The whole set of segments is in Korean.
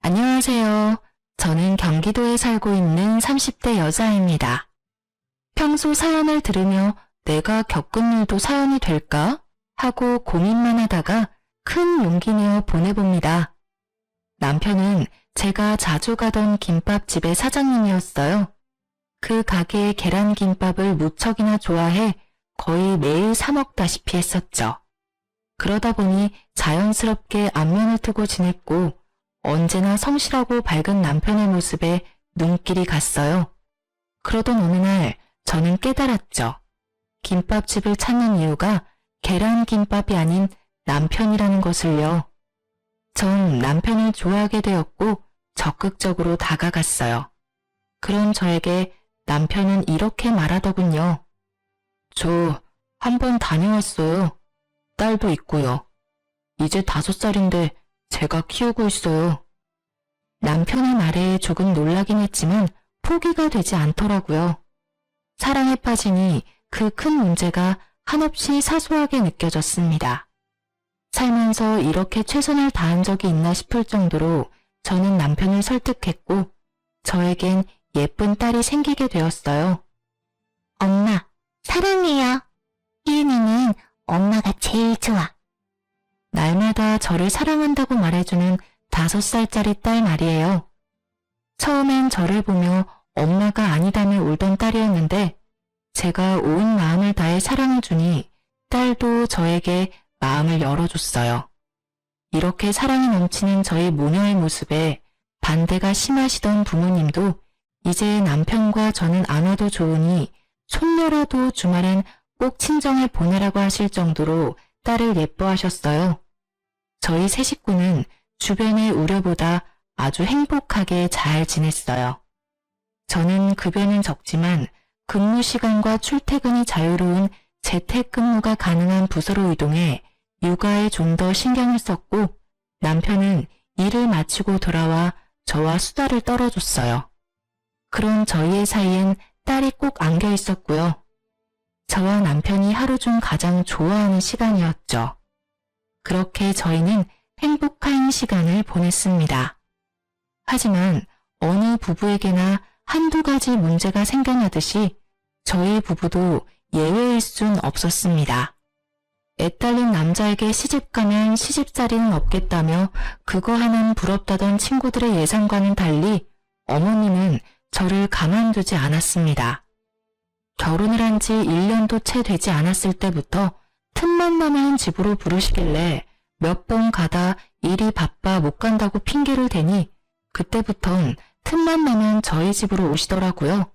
안녕하세요. 저는 경기도에 살고 있는 30대 여자입니다. 평소 사연을 들으며 내가 겪은 일도 사연이 될까? 하고 고민만 하다가 큰 용기 내어 보내봅니다. 남편은 제가 자주 가던 김밥집의 사장님이었어요. 그 가게의 계란김밥을 무척이나 좋아해 거의 매일 사 먹다시피 했었죠. 그러다 보니 자연스럽게 안면을 트고 지냈고 언제나 성실하고 밝은 남편의 모습에 눈길이 갔어요. 그러던 어느 날 저는 깨달았죠. 김밥집을 찾는 이유가 계란김밥이 아닌 남편이라는 것을요. 전 남편을 좋아하게 되었고 적극적으로 다가갔어요. 그런 저에게 남편은 이렇게 말하더군요. 저 한 번 다녀왔어요. 딸도 있고요. 이제 5살인데 제가 키우고 있어요. 남편의 말에 조금 놀라긴 했지만 포기가 되지 않더라고요. 사랑에 빠지니 그 큰 문제가 한없이 사소하게 느껴졌습니다. 살면서 이렇게 최선을 다한 적이 있나 싶을 정도로 저는 남편을 설득했고 저에겐 예쁜 딸이 생기게 되었어요. 엄마, 사랑해요. 희은이는 엄마가 제일 좋아. 날마다 저를 사랑한다고 말해주는 5살짜리 딸 말이에요. 처음엔 저를 보며 엄마가 아니다며 울던 딸이었는데 제가 온 마음을 다해 사랑을 주니 딸도 저에게 마음을 열어줬어요. 이렇게 사랑이 넘치는 저의 모녀의 모습에 반대가 심하시던 부모님도 이제 남편과 저는 안 와도 좋으니 손녀라도 주말엔 꼭 친정에 보내라고 하실 정도로 딸을 예뻐하셨어요. 저희 세 식구는 주변의 우려보다 아주 행복하게 잘 지냈어요. 저는 급여는 적지만 근무 시간과 출퇴근이 자유로운 재택근무가 가능한 부서로 이동해 육아에 좀 더 신경을 썼고 남편은 일을 마치고 돌아와 저와 수다를 떨어줬어요. 그런 저희의 사이엔 딸이 꼭 안겨 있었고요. 저와 남편이 하루 중 가장 좋아하는 시간이었죠. 그렇게 저희는 행복한 시간을 보냈습니다. 하지만 어느 부부에게나 한두 가지 문제가 생겨나듯이 저희 부부도 예외일 순 없었습니다. 애딸린 남자에게 시집가면 시집살이는 없겠다며 그거 하나는 부럽다던 친구들의 예상과는 달리 어머님은 저를 가만두지 않았습니다. 결혼을 한 지 1년도 채 되지 않았을 때부터 틈만 나면 집으로 부르시길래 몇 번 가다 일이 바빠 못 간다고 핑계를 대니 그때부턴 틈만 나면 저희 집으로 오시더라고요.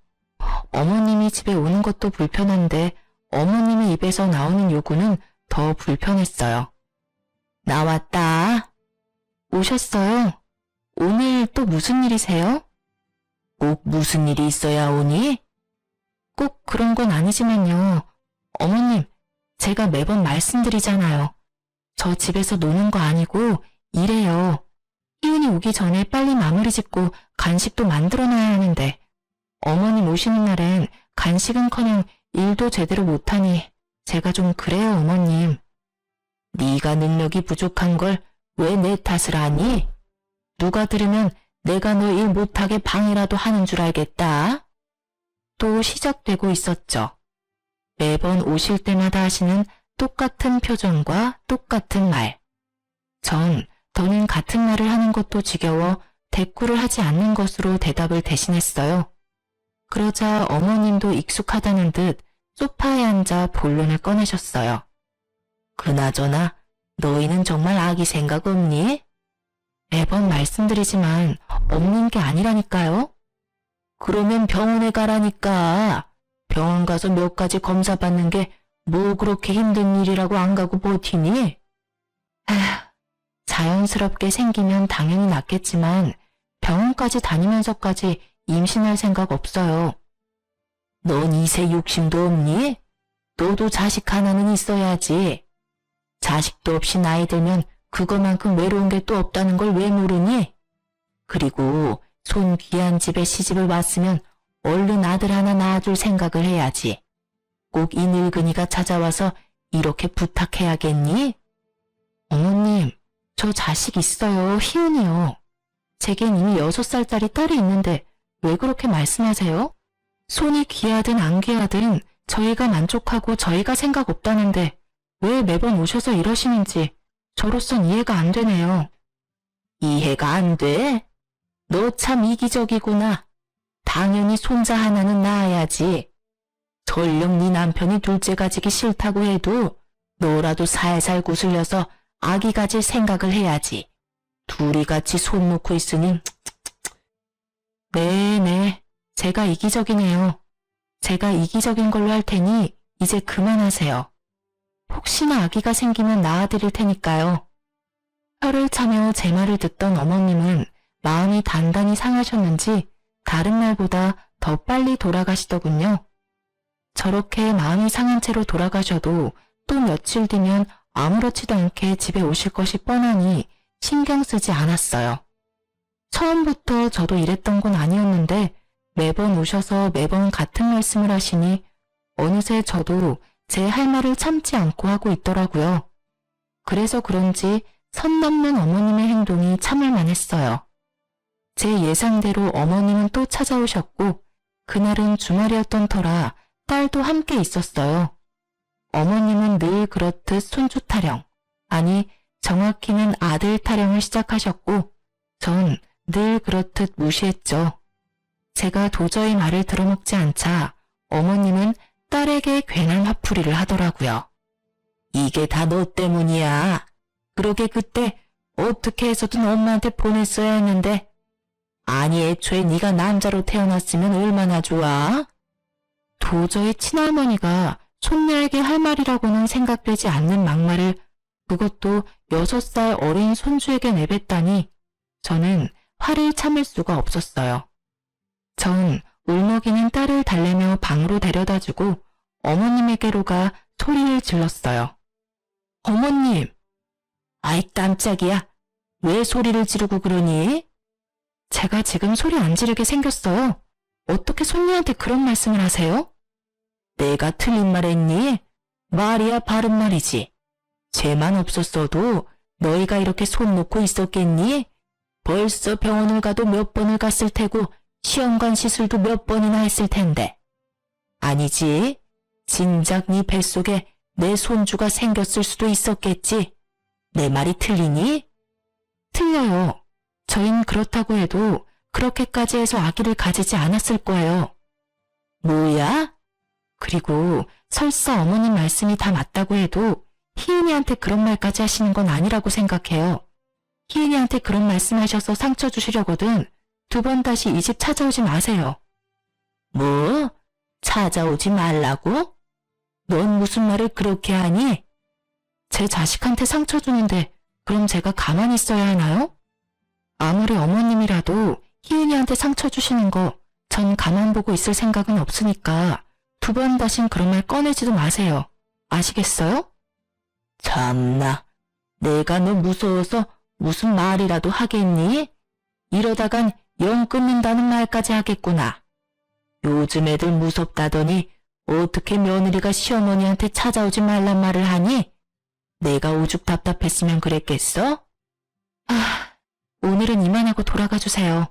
어머님이 집에 오는 것도 불편한데 어머님의 입에서 나오는 요구는 더 불편했어요. 나왔다. 오셨어요? 오늘 또 무슨 일이세요? 꼭 무슨 일이 있어야 오니? 꼭 그런 건 아니지만요. 어머님, 제가 매번 말씀드리잖아요. 저 집에서 노는 거 아니고 일해요. 희은이 오기 전에 빨리 마무리 짓고 간식도 만들어놔야 하는데 어머님 오시는 날엔 간식은커녕 일도 제대로 못하니 제가 좀 그래요, 어머님. 네가 능력이 부족한 걸 왜 내 탓을 하니? 누가 들으면 내가 너 일 못하게 방해라도 하는 줄 알겠다. 또 시작되고 있었죠. 매번 오실 때마다 하시는 똑같은 표정과 똑같은 말. 전 더는 같은 말을 하는 것도 지겨워 대꾸를 하지 않는 것으로 대답을 대신했어요. 그러자 어머님도 익숙하다는 듯 소파에 앉아 본론을 꺼내셨어요. 그나저나 너희는 정말 아기 생각 없니? 매번 말씀드리지만 없는 게 아니라니까요. 그러면 병원에 가라니까. 병원 가서 몇 가지 검사 받는 게 뭐 그렇게 힘든 일이라고 안 가고 버티니? 자연스럽게 생기면 당연히 낫겠지만 병원까지 다니면서까지 임신할 생각 없어요. 넌 이세 욕심도 없니? 너도 자식 하나는 있어야지. 자식도 없이 나이 들면 그거만큼 외로운 게 또 없다는 걸 왜 모르니? 그리고 손 귀한 집에 시집을 왔으면 얼른 아들 하나 낳아줄 생각을 해야지. 꼭 이 늙은이가 찾아와서 이렇게 부탁해야겠니? 어머님, 저 자식 있어요. 희은이요. 제겐 이미 6살짜리 딸이 있는데 왜 그렇게 말씀하세요? 손이 귀하든 안 귀하든 저희가 만족하고 저희가 생각 없다는데 왜 매번 오셔서 이러시는지 저로선 이해가 안 되네요. 이해가 안 돼? 너 참 이기적이구나. 당연히 손자 하나는 낳아야지. 설령 네 남편이 둘째 가지기 싫다고 해도 너라도 살살 구슬려서 아기 가질 생각을 해야지. 둘이 같이 손 놓고 있으니. 네네, 제가 이기적이네요. 제가 이기적인 걸로 할 테니 이제 그만하세요. 혹시나 아기가 생기면 낳아드릴 테니까요. 혀를 차며 제 말을 듣던 어머님은 마음이 단단히 상하셨는지 다른 날보다 더 빨리 돌아가시더군요. 저렇게 마음이 상한 채로 돌아가셔도 또 며칠 뒤면 아무렇지도 않게 집에 오실 것이 뻔하니 신경 쓰지 않았어요. 처음부터 저도 이랬던 건 아니었는데 매번 오셔서 매번 같은 말씀을 하시니 어느새 저도 제 할 말을 참지 않고 하고 있더라고요. 그래서 그런지 선 넘는 어머님의 행동이 참을 만했어요. 제 예상대로 어머님은 또 찾아오셨고 그날은 주말이었던 터라 딸도 함께 있었어요. 어머님은 늘 그렇듯 손주 타령, 아니 정확히는 아들 타령을 시작하셨고 전 늘 그렇듯 무시했죠. 제가 도저히 말을 들어먹지 않자 어머님은 딸에게 괜한 화풀이를 하더라고요. 이게 다 너 때문이야. 그러게 그때 어떻게 해서든 엄마한테 보냈어야 했는데. 아니 애초에 네가 남자로 태어났으면 얼마나 좋아? 도저히 친할머니가 손녀에게 할 말이라고는 생각되지 않는 막말을 그것도 6살 어린 손주에게 내뱉다니 저는 화를 참을 수가 없었어요. 전 울먹이는 딸을 달래며 방으로 데려다주고 어머님에게로 가 소리를 질렀어요. 어머님! 아이 깜짝이야. 왜 소리를 지르고 그러니? 제가 지금 소리 안 지르게 생겼어요. 어떻게 손녀한테 그런 말씀을 하세요? 내가 틀린 말 했니? 말이야 바른 말이지. 죄만 없었어도 너희가 이렇게 손 놓고 있었겠니? 벌써 병원을 가도 몇 번을 갔을 테고 시험관 시술도 몇 번이나 했을 텐데. 아니지. 진작 네 뱃속에 내 손주가 생겼을 수도 있었겠지. 내 말이 틀리니? 틀려요. 저흰 그렇다고 해도 그렇게까지 해서 아기를 가지지 않았을 거예요. 뭐야? 그리고 설사 어머님 말씀이 다 맞다고 해도 희은이한테 그런 말까지 하시는 건 아니라고 생각해요. 희은이한테 그런 말씀하셔서 상처 주시려거든 2번 다시 이 집 찾아오지 마세요. 뭐? 찾아오지 말라고? 넌 무슨 말을 그렇게 하니? 제 자식한테 상처 주는데 그럼 제가 가만히 있어야 하나요? 아무리 어머님이라도 희은이한테 상처 주시는 거 전 가만 보고 있을 생각은 없으니까 2번 다신 그런 말 꺼내지도 마세요. 아시겠어요? 참나, 내가 너 무서워서 무슨 말이라도 하겠니? 이러다간 영 끊는다는 말까지 하겠구나. 요즘 애들 무섭다더니 어떻게 며느리가 시어머니한테 찾아오지 말란 말을 하니? 내가 오죽 답답했으면 그랬겠어? 오늘은 이만하고 돌아가 주세요.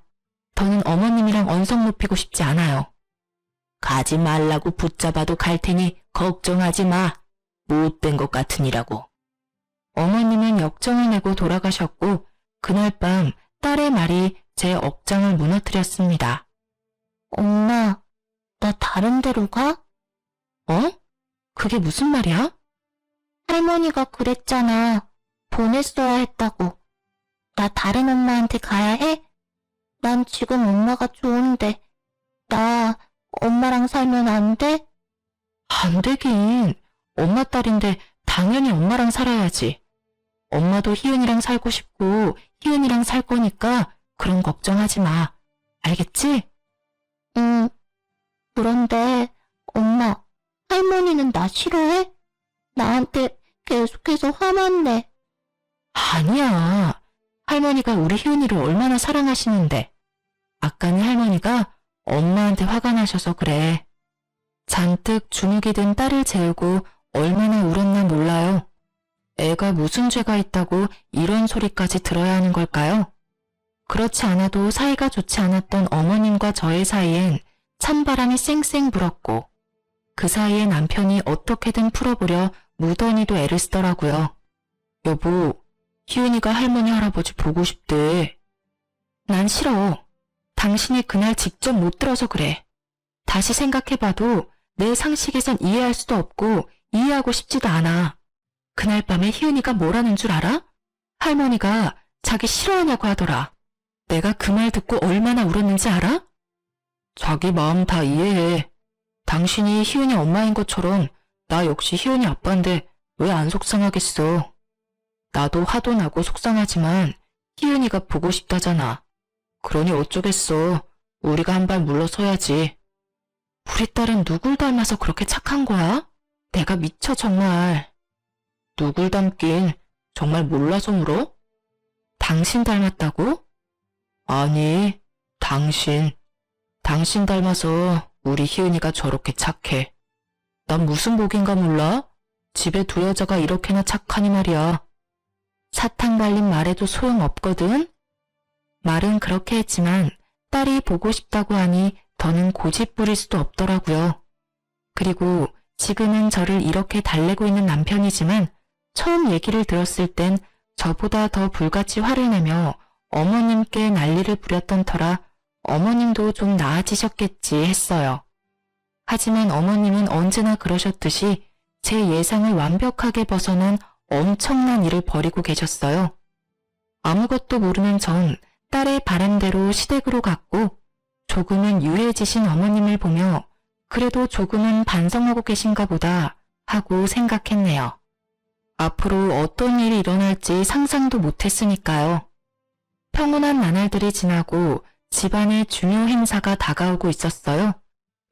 더는 어머님이랑 언성 높이고 싶지 않아요. 가지 말라고 붙잡아도 갈 테니 걱정하지 마. 못된 것 같으니라고. 어머님은 역정을 내고 돌아가셨고 그날 밤 딸의 말이 제 억장을 무너뜨렸습니다. 엄마, 나 다른 데로 가? 어? 그게 무슨 말이야? 할머니가 그랬잖아. 보냈어야 했다고. 나 다른 엄마한테 가야 해? 난 지금 엄마가 좋은데. 나 엄마랑 살면 안 돼? 안 되긴. 엄마 딸인데 당연히 엄마랑 살아야지. 엄마도 희은이랑 살고 싶고 희은이랑 살 거니까 그런 걱정하지 마. 알겠지? 응. 그런데 엄마, 할머니는 나 싫어해? 나한테 계속해서 화만 내. 아니야. 할머니가 우리 희은이를 얼마나 사랑하시는데. 아까는 할머니가 엄마한테 화가 나셔서 그래. 잔뜩 주눅이 든 딸을 재우고 얼마나 울었나 몰라요. 애가 무슨 죄가 있다고 이런 소리까지 들어야 하는 걸까요? 그렇지 않아도 사이가 좋지 않았던 어머님과 저의 사이엔 찬바람이 쌩쌩 불었고 그 사이에 남편이 어떻게든 풀어보려 무던히도 애를 쓰더라고요. 여보, 희은이가 할머니 할아버지 보고 싶대. 난 싫어. 당신이 그날 직접 못 들어서 그래. 다시 생각해봐도 내 상식에선 이해할 수도 없고 이해하고 싶지도 않아. 그날 밤에 희은이가 뭐라는 줄 알아? 할머니가 자기 싫어하냐고 하더라. 내가 그 말 듣고 얼마나 울었는지 알아? 자기 마음 다 이해해. 당신이 희은이 엄마인 것처럼 나 역시 희은이 아빠인데 왜 안 속상하겠어. 나도 화도 나고 속상하지만 희은이가 보고 싶다잖아. 그러니 어쩌겠어. 우리가 한 발 물러서야지. 우리 딸은 누굴 닮아서 그렇게 착한 거야? 내가 미쳐 정말. 누굴 닮긴 정말 몰라서 물어? 당신 닮았다고? 아니, 당신. 당신 닮아서 우리 희은이가 저렇게 착해. 난 무슨 복인가 몰라? 집에 두 여자가 이렇게나 착하니 말이야. 사탕 발린 말에도 소용없거든? 말은 그렇게 했지만 딸이 보고 싶다고 하니 더는 고집 부릴 수도 없더라고요. 그리고 지금은 저를 이렇게 달래고 있는 남편이지만 처음 얘기를 들었을 땐 저보다 더 불같이 화를 내며 어머님께 난리를 부렸던 터라 어머님도 좀 나아지셨겠지 했어요. 하지만 어머님은 언제나 그러셨듯이 제 예상을 완벽하게 벗어난 엄청난 일을 벌이고 계셨어요. 아무것도 모르는 전 딸의 바람대로 시댁으로 갔고 조금은 유해지신 어머님을 보며 그래도 조금은 반성하고 계신가 보다 하고 생각했네요. 앞으로 어떤 일이 일어날지 상상도 못했으니까요. 평온한 나날들이 지나고 집안의 중요 행사가 다가오고 있었어요.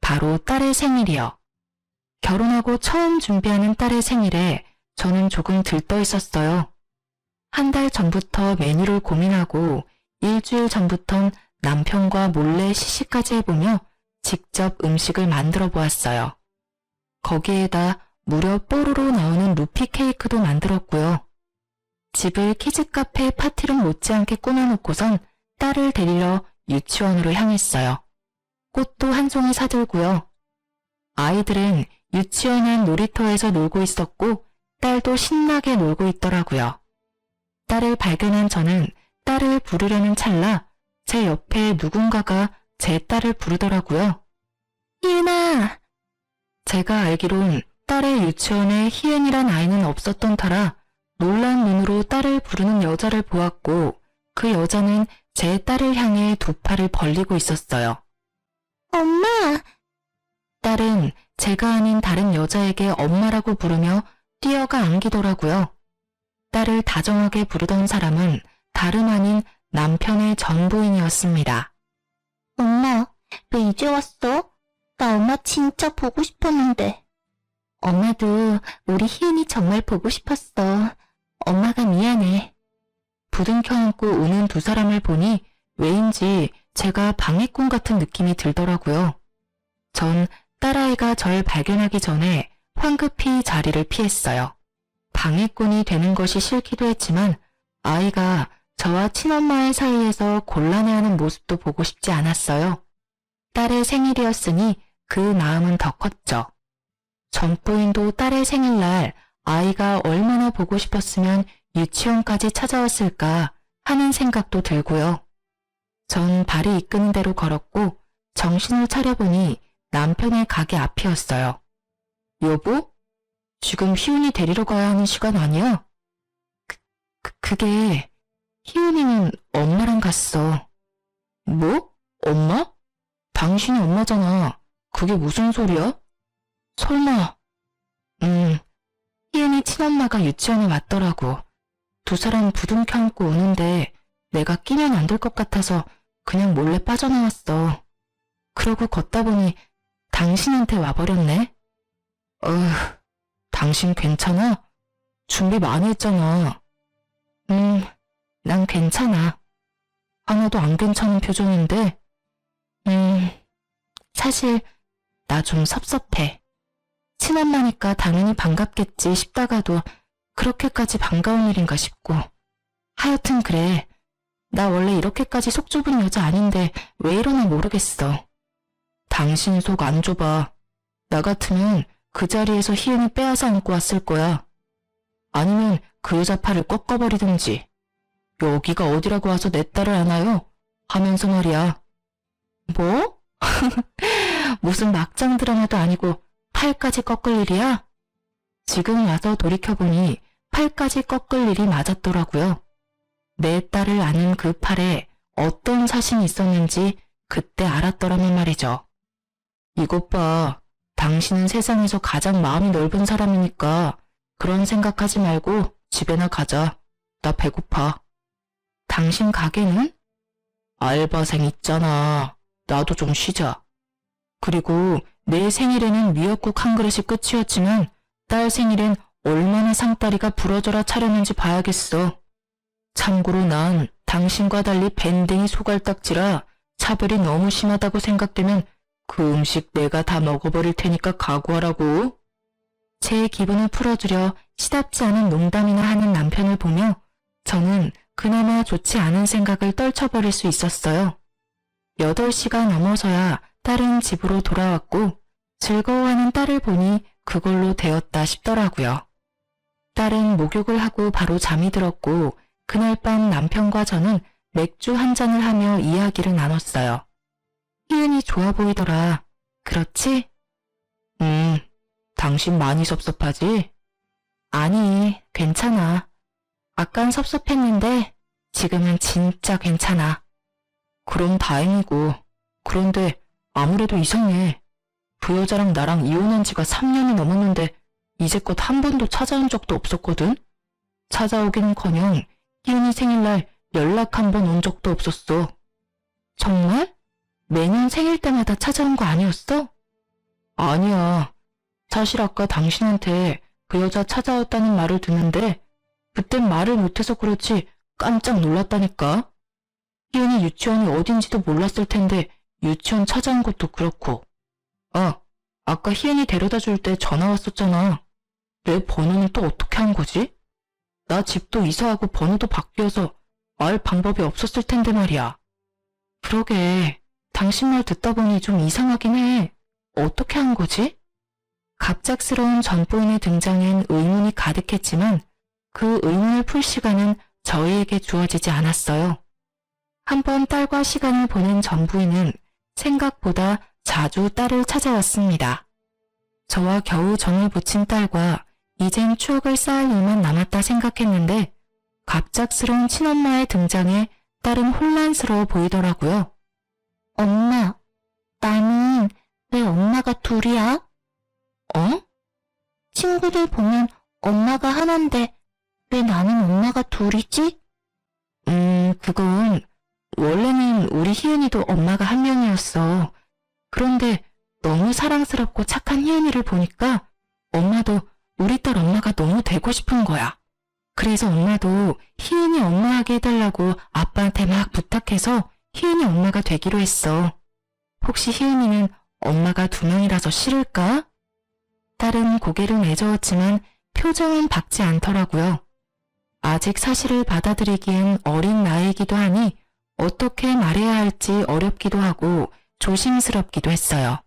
바로 딸의 생일이요. 결혼하고 처음 준비하는 딸의 생일에 저는 조금 들떠 있었어요. 한 달 전부터 메뉴를 고민하고 일주일 전부턴 남편과 몰래 시식까지 해보며 직접 음식을 만들어 보았어요. 거기에다 무려 뽀로로 나오는 루피 케이크도 만들었고요. 집을 키즈카페 파티룸 못지않게 꾸며놓고선 딸을 데리러 유치원으로 향했어요. 꽃도 한 송이 사들고요. 아이들은 유치원 안 놀이터에서 놀고 있었고 딸도 신나게 놀고 있더라고요. 딸을 발견한 저는 딸을 부르려는 찰나 제 옆에 누군가가 제 딸을 부르더라고요. 희은아! 제가 알기론 딸의 유치원에 희은이란 아이는 없었던 터라 놀란 눈으로 딸을 부르는 여자를 보았고 그 여자는 제 딸을 향해 두 팔을 벌리고 있었어요. 엄마! 딸은 제가 아닌 다른 여자에게 엄마라고 부르며 뛰어가 안기더라고요. 딸을 다정하게 부르던 사람은 다름 아닌 남편의 전 부인이었습니다. 엄마, 왜 이제 왔어? 나 엄마 진짜 보고 싶었는데. 엄마도 우리 희은이 정말 보고 싶었어. 엄마가 미안해. 부둥켜 안고 우는 두 사람을 보니 왜인지 제가 방해꾼 같은 느낌이 들더라고요. 전 딸아이가 절 발견하기 전에 황급히 자리를 피했어요. 방해꾼이 되는 것이 싫기도 했지만 아이가 저와 친엄마의 사이에서 곤란해하는 모습도 보고 싶지 않았어요. 딸의 생일이었으니 그 마음은 더 컸죠. 전부인도 딸의 생일날 아이가 얼마나 보고 싶었으면 유치원까지 찾아왔을까 하는 생각도 들고요. 전 발이 이끄는 대로 걸었고 정신을 차려보니 남편의 가게 앞이었어요. 여보? 지금 희은이 데리러 가야 하는 시간 아니야? 그게 희은이는 엄마랑 갔어. 뭐? 엄마? 당신이 엄마잖아. 그게 무슨 소리야? 설마. 희은이 친엄마가 유치원에 왔더라고. 두 사람 부둥켜 안고 우는데 내가 끼면 안 될 것 같아서 그냥 몰래 빠져나왔어. 그러고 걷다 보니 당신한테 와버렸네. 당신 괜찮아? 준비 많이 했잖아. 난 괜찮아. 하나도 안 괜찮은 표정인데. 사실 나 좀 섭섭해. 친엄마니까 당연히 반갑겠지 싶다가도 그렇게까지 반가운 일인가 싶고. 하여튼 그래. 나 원래 이렇게까지 속 좁은 여자 아닌데 왜 이러나 모르겠어. 당신 속 안 좁아. 나 같으면 그 자리에서 희은이 빼앗아 안고 왔을 거야. 아니면 그 여자 팔을 꺾어버리든지. 여기가 어디라고 와서 내 딸을 안아요? 하면서 말이야. 뭐? 무슨 막장 드라마도 아니고 팔까지 꺾을 일이야? 지금 와서 돌이켜보니 팔까지 꺾을 일이 맞았더라고요. 내 딸을 안은 그 팔에 어떤 사신이 있었는지 그때 알았더라면 말이죠. 이것 봐. 당신은 세상에서 가장 마음이 넓은 사람이니까 그런 생각하지 말고 집에나 가자. 나 배고파. 당신 가게는? 알바생 있잖아. 나도 좀 쉬자. 그리고 내 생일에는 미역국 한 그릇이 끝이었지만 딸 생일엔 얼마나 상다리가 부러져라 차렸는지 봐야겠어. 참고로 난 당신과 달리 밴댕이 소갈딱지라 차별이 너무 심하다고 생각되면 그 음식 내가 다 먹어버릴 테니까 각오하라고. 제 기분을 풀어주려 시답지 않은 농담이나 하는 남편을 보며 저는 그나마 좋지 않은 생각을 떨쳐버릴 수 있었어요. 8시가 넘어서야 딸은 집으로 돌아왔고 즐거워하는 딸을 보니 그걸로 되었다 싶더라고요. 딸은 목욕을 하고 바로 잠이 들었고 그날 밤 남편과 저는 맥주 한 잔을 하며 이야기를 나눴어요. 희은이 좋아 보이더라. 그렇지? 당신 많이 섭섭하지? 아니, 괜찮아. 아깐 섭섭했는데 지금은 진짜 괜찮아. 그럼 다행이고. 그런데 아무래도 이상해. 그 여자랑 나랑 이혼한 지가 3년이 넘었는데 이제껏 한 번도 찾아온 적도 없었거든? 찾아오기는커녕 희은이 생일날 연락 한 번 온 적도 없었어. 정말? 매년 생일 때마다 찾아온 거 아니었어? 아니야. 사실 아까 당신한테 그 여자 찾아왔다는 말을 듣는데 그땐 말을 못해서 그렇지 깜짝 놀랐다니까. 희은이 유치원이 어딘지도 몰랐을 텐데 유치원 찾아온 것도 그렇고. 아, 아까 희은이 데려다 줄 때 전화 왔었잖아. 내 번호는 또 어떻게 한 거지? 나 집도 이사하고 번호도 바뀌어서 알 방법이 없었을 텐데 말이야. 그러게, 당신 말 듣다 보니 좀 이상하긴 해. 어떻게 한 거지? 갑작스러운 전부인의 등장엔 의문이 가득했지만 그 의문을 풀 시간은 저희에게 주어지지 않았어요. 한번 딸과 시간을 보낸 전부인은 생각보다 자주 딸을 찾아왔습니다. 저와 겨우 정을 붙인 딸과 이젠 추억을 쌓을 일만 남았다 생각했는데 갑작스러운 친엄마의 등장에 딸은 혼란스러워 보이더라고요. 엄마, 나는 왜 엄마가 둘이야? 어? 친구들 보면 엄마가 하나인데 왜 나는 엄마가 둘이지? 그건 원래는 우리 희은이도 엄마가 한 명이었어. 그런데 너무 사랑스럽고 착한 희은이를 보니까 엄마도 우리 딸 엄마가 너무 되고 싶은 거야. 그래서 엄마도 희은이 엄마하게 해달라고 아빠한테 막 부탁해서 희은이 엄마가 되기로 했어. 혹시 희은이는 엄마가 2명이라서 싫을까? 딸은 고개를 내저었지만 표정은 밝지 않더라고요. 아직 사실을 받아들이기엔 어린 나이이기도 하니 어떻게 말해야 할지 어렵기도 하고 조심스럽기도 했어요.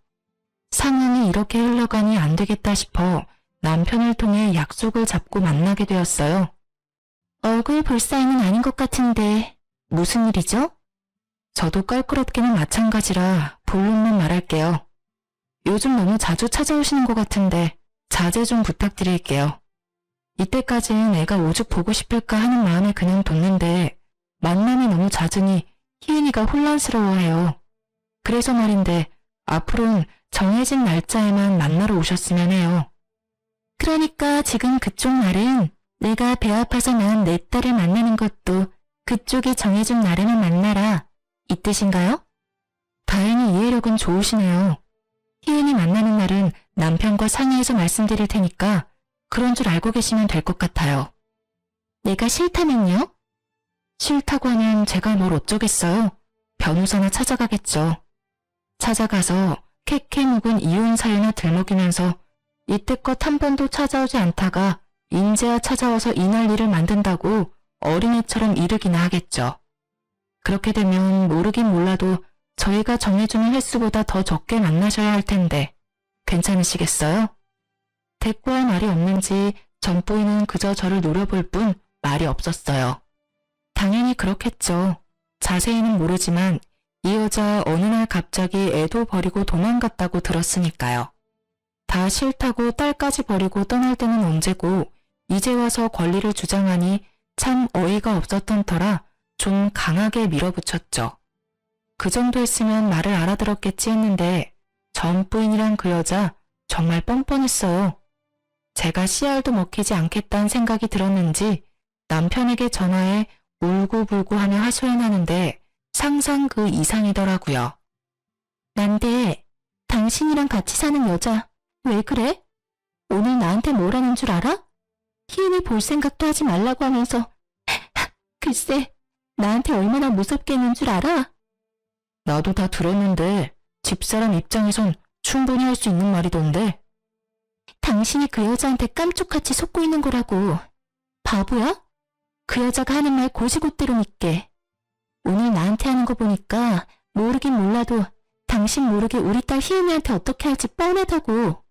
상황이 이렇게 흘러가니 안 되겠다 싶어 남편을 통해 약속을 잡고 만나게 되었어요. 얼굴 볼 사이는 아닌 것 같은데 무슨 일이죠? 저도 껄끄럽기는 마찬가지라 본론만 말할게요. 요즘 너무 자주 찾아오시는 것 같은데 자제 좀 부탁드릴게요. 이때까지는 애가 오죽 보고 싶을까 하는 마음에 그냥 뒀는데 만남이 너무 잦으니 희은이가 혼란스러워해요. 그래서 말인데 앞으로는 정해진 날짜에만 만나러 오셨으면 해요. 그러니까 지금 그쪽 말은 내가 배 아파서 낳은 내 딸을 만나는 것도 그쪽이 정해준 날에만 만나라 이 뜻인가요? 다행히 이해력은 좋으시네요. 희은이 만나는 날은 남편과 상의해서 말씀드릴 테니까 그런 줄 알고 계시면 될 것 같아요. 내가 싫다면요? 싫다고 하면 제가 뭘 어쩌겠어요. 변호사나 찾아가겠죠. 찾아가서 캐캐 묵은 이혼 사유나 들먹이면서 이때껏 한 번도 찾아오지 않다가 인제야 찾아와서 이 난리를 만든다고 어린애처럼 이르기나 하겠죠. 그렇게 되면 모르긴 몰라도 저희가 정해주는 횟수보다 더 적게 만나셔야 할 텐데 괜찮으시겠어요? 대꾸할 말이 없는지 전부인은 그저 저를 노려볼 뿐 말이 없었어요. 당연히 그렇겠죠. 자세히는 모르지만 이 여자 어느 날 갑자기 애도 버리고 도망갔다고 들었으니까요. 다 싫다고 딸까지 버리고 떠날 때는 언제고 이제 와서 권리를 주장하니 참 어이가 없었던 터라 좀 강하게 밀어붙였죠. 그 정도 했으면 말을 알아들었겠지 했는데 전 부인이란 그 여자 정말 뻔뻔했어요. 제가 씨알도 먹히지 않겠다는 생각이 들었는지 남편에게 전화해 울고불고 하며 하소연하는데 상상 그 이상이더라고요. 난데 당신이랑 같이 사는 여자 왜 그래? 오늘 나한테 뭐라는 줄 알아? 희은이 볼 생각도 하지 말라고 하면서 글쎄 나한테 얼마나 무섭게 했는 줄 알아? 나도 다 들었는데 집사람 입장에선 충분히 할 수 있는 말이던데. 당신이 그 여자한테 깜짝같이 속고 있는 거라고. 바보야? 그 여자가 하는 말 고지고대로 믿게. 오늘 나한테 하는 거 보니까 모르긴 몰라도 당신 모르게 우리 딸 희은이한테 어떻게 할지 뻔하다고.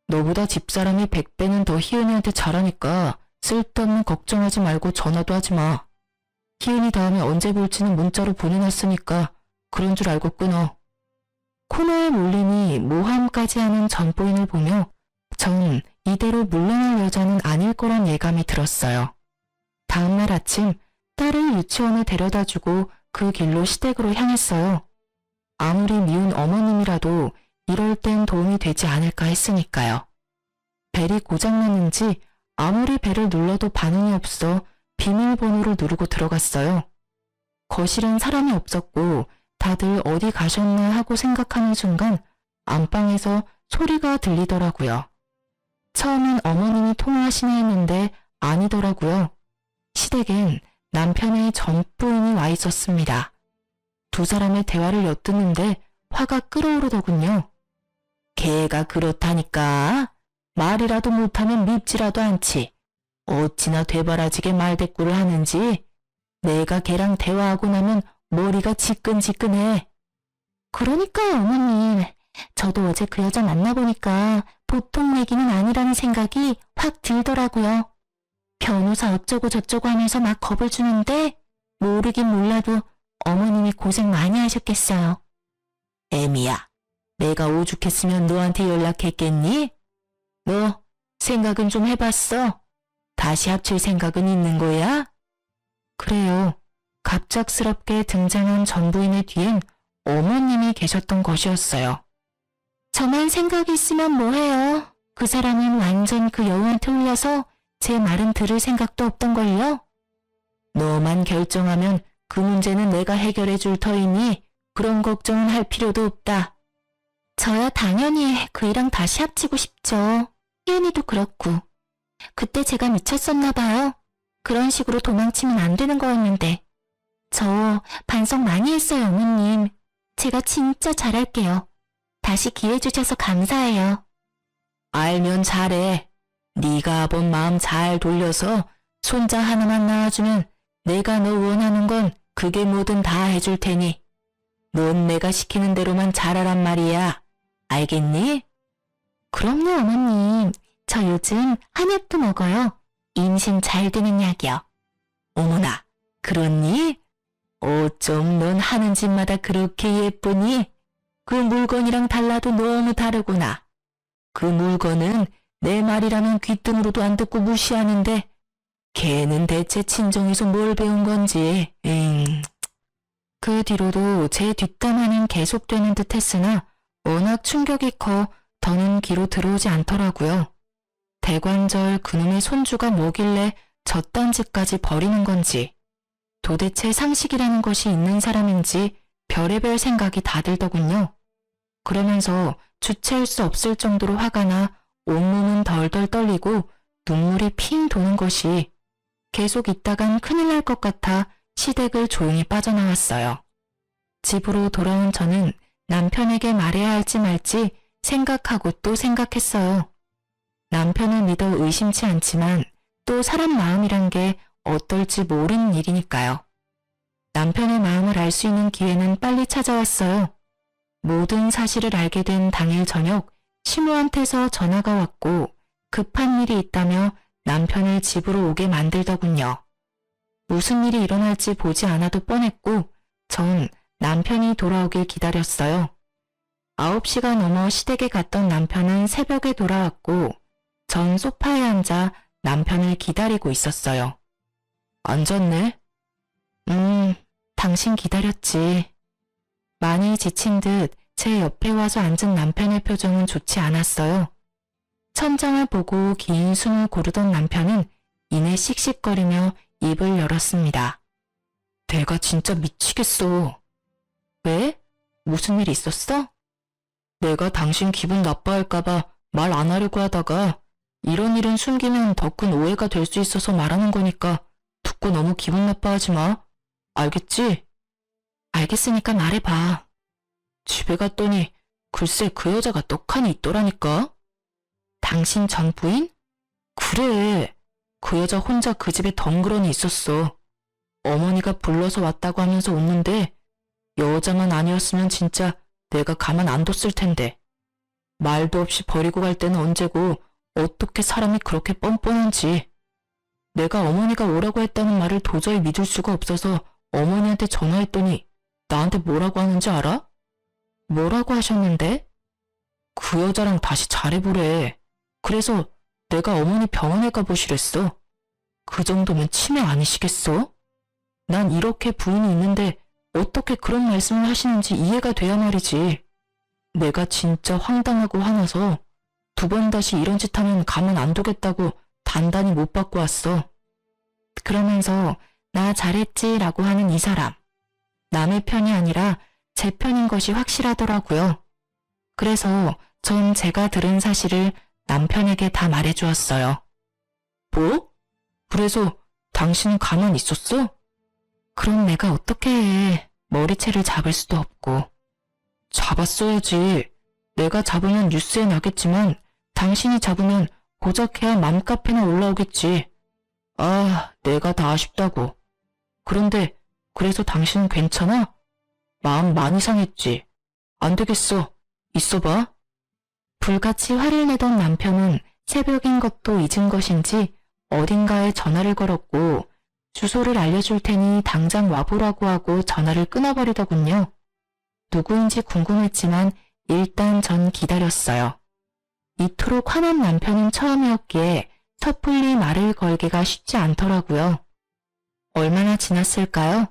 너보다 집사람이 100배는 더 희은이한테 잘하니까 쓸데없는 걱정하지 말고 전화도 하지 마. 희은이 다음에 언제 볼지는 문자로 보내놨으니까 그런 줄 알고 끊어. 코너에 몰리니 모함까지 하는 전부인을 보며 전 이대로 물러날 여자는 아닐 거란 예감이 들었어요. 다음날 아침 딸을 유치원에 데려다주고 그 길로 시댁으로 향했어요. 아무리 미운 어머님이라도 이럴 땐 도움이 되지 않을까 했으니까요. 벨이 고장났는지 아무리 벨을 눌러도 반응이 없어 비밀번호를 누르고 들어갔어요. 거실은 사람이 없었고 다들 어디 가셨나 하고 생각하는 순간 안방에서 소리가 들리더라고요. 처음엔 어머님이 통화하시나 했는데 아니더라고요. 시댁엔 남편의 전부인이 와 있었습니다. 두 사람의 대화를 엿듣는데 화가 끓어오르더군요. 걔가 그렇다니까. 말이라도 못하면 밉지라도 않지. 어찌나 되바라지게 말대꾸를 하는지. 내가 걔랑 대화하고 나면 머리가 지끈지끈해. 그러니까요, 어머님. 저도 어제 그 여자 만나보니까 보통 얘기는 아니라는 생각이 확 들더라고요. 변호사 어쩌고 저쩌고 하면서 막 겁을 주는데 모르긴 몰라도 어머님이 고생 많이 하셨겠어요. 애미야, 내가 오죽했으면 너한테 연락했겠니? 너 생각은 좀 해봤어? 다시 합칠 생각은 있는 거야? 그래요. 갑작스럽게 등장한 전부인의 뒤엔 어머님이 계셨던 것이었어요. 저만 생각이 있으면 뭐해요. 그 사람은 완전 그 여우한테 홀려서 제 말은 들을 생각도 없던걸요. 너만 결정하면 그 문제는 내가 해결해 줄 터이니 그런 걱정은 할 필요도 없다. 저야 당연히 그이랑 다시 합치고 싶죠. 희은이도 그렇고. 그때 제가 미쳤었나 봐요. 그런 식으로 도망치면 안 되는 거였는데. 저 반성 많이 했어요, 어머님. 제가 진짜 잘할게요. 다시 기회 주셔서 감사해요. 알면 잘해. 네가 본 마음 잘 돌려서 손자 하나만 낳아주면 내가 너 원하는 건 그게 뭐든 다 해줄 테니 넌 내가 시키는 대로만 잘하란 말이야. 알겠니? 그럼요, 어머님. 저 요즘 한약도 먹어요. 임신 잘 되는 약이요. 어머나, 그렇니? 어쩜 넌 하는 짓마다 그렇게 예쁘니? 그 물건이랑 달라도 너무 다르구나. 그 물건은 내 말이라면 귀등으로도 안 듣고 무시하는데 걔는 대체 친정에서 뭘 배운 건지. 그 뒤로도 제 뒷담화는 계속되는 듯 했으나 워낙 충격이 커 더는 귀로 들어오지 않더라고요. 대관절 그놈의 손주가 뭐길래 저딴 짓까지 버리는 건지 도대체 상식이라는 것이 있는 사람인지 별의별 생각이 다 들더군요. 그러면서 주체할 수 없을 정도로 화가 나 온몸은 덜덜 떨리고 눈물이 핑 도는 것이 계속 있다간 큰일 날 것 같아 시댁을 조용히 빠져나왔어요. 집으로 돌아온 저는 남편에게 말해야 할지 말지 생각하고 또 생각했어요. 남편을 믿어 의심치 않지만 또 사람 마음이란 게 어떨지 모르는 일이니까요. 남편의 마음을 알 수 있는 기회는 빨리 찾아왔어요. 모든 사실을 알게 된 당일 저녁, 시모한테서 전화가 왔고 급한 일이 있다며 남편을 집으로 오게 만들더군요. 무슨 일이 일어날지 보지 않아도 뻔했고 전 남편이 돌아오길 기다렸어요. 9시가 넘어 시댁에 갔던 남편은 새벽에 돌아왔고 전 소파에 앉아 남편을 기다리고 있었어요. 앉았네? 당신 기다렸지. 많이 지친 듯 제 옆에 와서 앉은 남편의 표정은 좋지 않았어요. 천장을 보고 긴 숨을 고르던 남편은 이내 씩씩거리며 입을 열었습니다. 내가 진짜 미치겠어. 왜? 무슨 일 있었어? 내가 당신 기분 나빠할까봐 말 안 하려고 하다가 이런 일은 숨기면 더 큰 오해가 될 수 있어서 말하는 거니까 듣고 너무 기분 나빠하지 마. 알겠지? 알겠으니까 말해봐. 집에 갔더니 글쎄 그 여자가 떡하니 있더라니까. 당신 전 부인? 그래. 그 여자 혼자 그 집에 덩그러니 있었어. 어머니가 불러서 왔다고 하면서 웃는데 여자만 아니었으면 진짜 내가 가만 안 뒀을 텐데. 말도 없이 버리고 갈 때는 언제고 어떻게 사람이 그렇게 뻔뻔한지. 내가 어머니가 오라고 했다는 말을 도저히 믿을 수가 없어서 어머니한테 전화했더니 나한테 뭐라고 하는지 알아? 뭐라고 하셨는데? 그 여자랑 다시 잘해보래. 그래서 내가 어머니 병원에 가보시랬어. 그 정도면 치매 아니시겠어? 난 이렇게 부인이 있는데 어떻게 그런 말씀을 하시는지 이해가 돼야 말이지. 내가 진짜 황당하고 화나서 2번 다시 이런 짓 하면 가만 안 두겠다고 단단히 못 받고 왔어. 그러면서 나 잘했지라고 하는 이 사람. 남의 편이 아니라 제 편인 것이 확실하더라고요. 그래서 전 제가 들은 사실을 남편에게 다 말해주었어요. 뭐? 그래서 당신은 가만히 있었어? 그럼 내가 어떻게 해. 머리채를 잡을 수도 없고. 잡았어야지. 내가 잡으면 뉴스에 나겠지만 당신이 잡으면 고작해야 맘카페나 올라오겠지. 아, 내가 다 아쉽다고. 그런데 그래서 당신은 괜찮아? 마음 많이 상했지. 안 되겠어. 있어봐. 불같이 화를 내던 남편은 새벽인 것도 잊은 것인지 어딘가에 전화를 걸었고 주소를 알려줄 테니 당장 와보라고 하고 전화를 끊어버리더군요. 누구인지 궁금했지만 일단 전 기다렸어요. 이토록 화난 남편은 처음이었기에 섣불리 말을 걸기가 쉽지 않더라고요. 얼마나 지났을까요?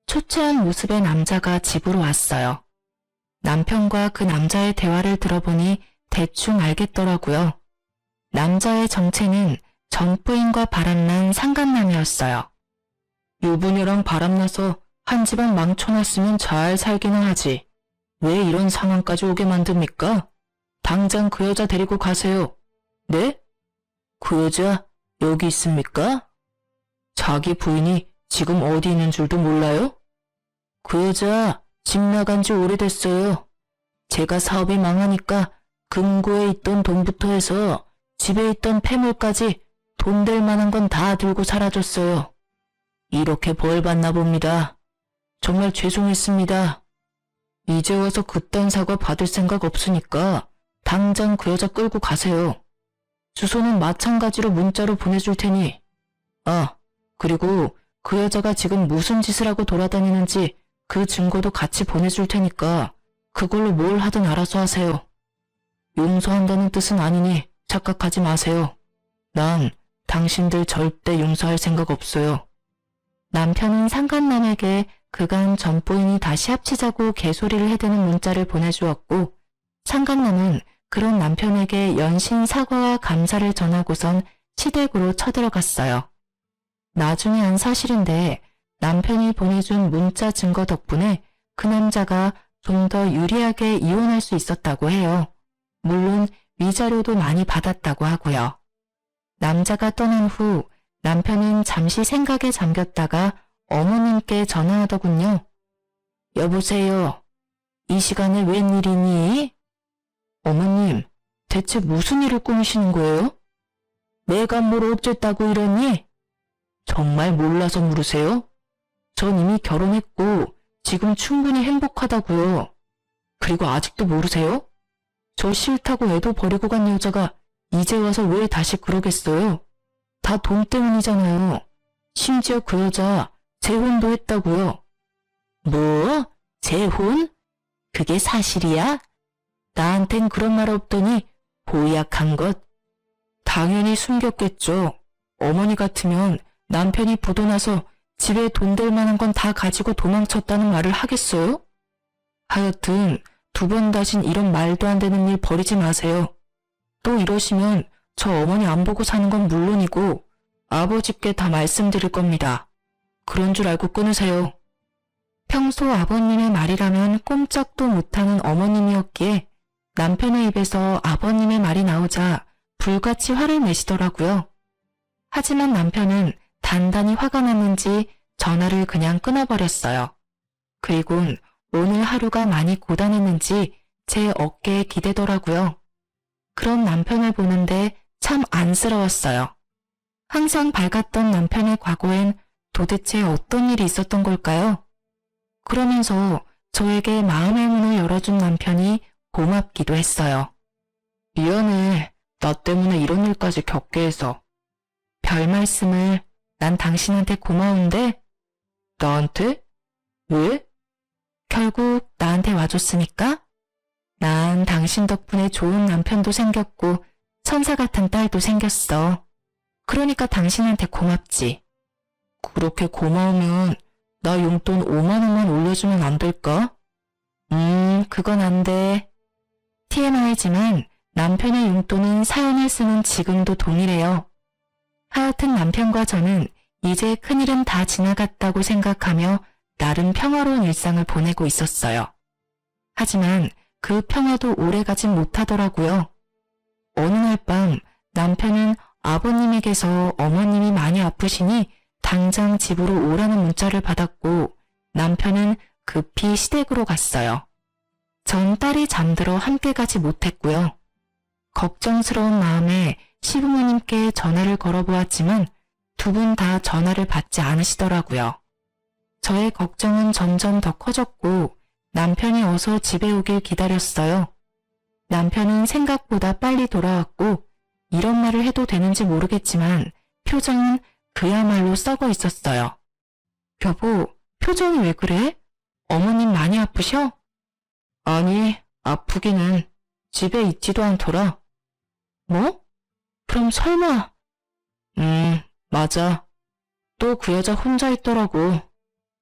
초췌한 모습의 남자가 집으로 왔어요. 남편과 그 남자의 대화를 들어보니 대충 알겠더라고요. 남자의 정체는 전 부인과 바람난 상간남이었어요. 유부녀랑 바람나서 한 집안 망쳐놨으면 잘 살기는 하지. 왜 이런 상황까지 오게 만듭니까? 당장 그 여자 데리고 가세요. 네? 그 여자 여기 있습니까? 자기 부인이 지금 어디 있는 줄도 몰라요? 그 여자 집 나간 지 오래됐어요. 제가 사업이 망하니까 금고에 있던 돈부터 해서 집에 있던 폐물까지 돈 될 만한 건 다 들고 사라졌어요. 이렇게 벌 받나 봅니다. 정말 죄송했습니다. 이제 와서 그딴 사과 받을 생각 없으니까 당장 그 여자 끌고 가세요. 주소는 마찬가지로 문자로 보내줄 테니. 아, 그리고 그 여자가 지금 무슨 짓을 하고 돌아다니는지 그 증거도 같이 보내줄 테니까 그걸로 뭘 하든 알아서 하세요. 용서한다는 뜻은 아니니 착각하지 마세요. 난 당신들 절대 용서할 생각 없어요. 남편은 상간남에게 그간 전 부인이 다시 합치자고 개소리를 해대는 문자를 보내주었고 상간남은 그런 남편에게 연신 사과와 감사를 전하고선 시댁으로 쳐들어갔어요. 나중에 안 사실인데 남편이 보내준 문자 증거 덕분에 그 남자가 좀 더 유리하게 이혼할 수 있었다고 해요. 물론 위자료도 많이 받았다고 하고요. 남자가 떠난 후 남편은 잠시 생각에 잠겼다가 어머님께 전화하더군요. 여보세요. 이 시간에 웬일이니? 어머님, 대체 무슨 일을 꾸미시는 거예요? 내가 뭘 어쨌다고 이러니? 정말 몰라서 물으세요? 전 이미 결혼했고 지금 충분히 행복하다고요. 그리고 아직도 모르세요? 저 싫다고 애도 버리고 간 여자가 이제 와서 왜 다시 그러겠어요? 다 돈 때문이잖아요. 심지어 그 여자 재혼도 했다고요. 뭐? 재혼? 그게 사실이야? 나한텐 그런 말 없더니 보약한 것. 당연히 숨겼겠죠. 어머니 같으면 남편이 부도나서 집에 돈 될 만한 건 다 가지고 도망쳤다는 말을 하겠어요? 하여튼 2번 다신 이런 말도 안 되는 일 버리지 마세요. 또 이러시면 저 어머니 안 보고 사는 건 물론이고 아버지께 다 말씀드릴 겁니다. 그런 줄 알고 끊으세요. 평소 아버님의 말이라면 꼼짝도 못하는 어머님이었기에 남편의 입에서 아버님의 말이 나오자 불같이 화를 내시더라고요. 하지만 남편은 단단히 화가 났는지 전화를 그냥 끊어버렸어요. 그리곤 오늘 하루가 많이 고단했는지 제 어깨에 기대더라고요. 그런 남편을 보는데 참 안쓰러웠어요. 항상 밝았던 남편의 과거엔 도대체 어떤 일이 있었던 걸까요? 그러면서 저에게 마음의 문을 열어준 남편이 고맙기도 했어요. 미안해. 나 때문에 이런 일까지 겪게 해서. 별 말씀을. 난 당신한테 고마운데? 나한테? 왜? 결국 나한테 와줬으니까? 난 당신 덕분에 좋은 남편도 생겼고 천사 같은 딸도 생겼어. 그러니까 당신한테 고맙지. 그렇게 고마우면 나 용돈 5만 원만 올려주면 안 될까? 그건 안 돼. TMI지만 남편의 용돈은 사연을 쓰는 지금도 동일해요. 하여튼 남편과 저는 이제 큰일은 다 지나갔다고 생각하며 나름 평화로운 일상을 보내고 있었어요. 하지만 그 평화도 오래가진 못하더라고요. 어느 날 밤 남편은 아버님에게서 어머님이 많이 아프시니 당장 집으로 오라는 문자를 받았고 남편은 급히 시댁으로 갔어요. 전 딸이 잠들어 함께 가지 못했고요. 걱정스러운 마음에 시부모님께 전화를 걸어보았지만 2분 다 전화를 받지 않으시더라고요. 저의 걱정은 점점 더 커졌고 남편이 어서 집에 오길 기다렸어요. 남편은 생각보다 빨리 돌아왔고 이런 말을 해도 되는지 모르겠지만 표정은 그야말로 썩어 있었어요. 여보, 표정이 왜 그래? 어머님 많이 아프셔? 아니, 아프기는 집에 있지도 않더라. 뭐? 그럼 설마... 맞아. 또 그 여자 혼자 있더라고.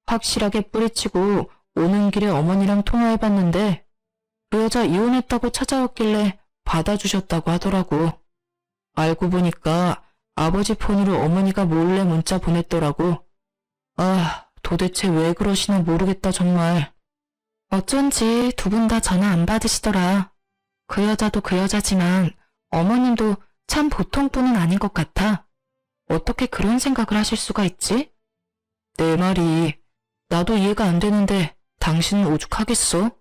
확실하게 뿌리치고 오는 길에 어머니랑 통화해봤는데 그 여자 이혼했다고 찾아왔길래 받아주셨다고 하더라고. 알고 보니까 아버지 폰으로 어머니가 몰래 문자 보냈더라고. 아, 도대체 왜 그러시나 모르겠다 정말. 어쩐지 2분 다 전화 안 받으시더라. 그 여자도 그 여자지만 어머님도 참 보통 분은 아닌 것 같아. 어떻게 그런 생각을 하실 수가 있지? 내 말이 나도 이해가 안 되는데 당신은 오죽하겠어?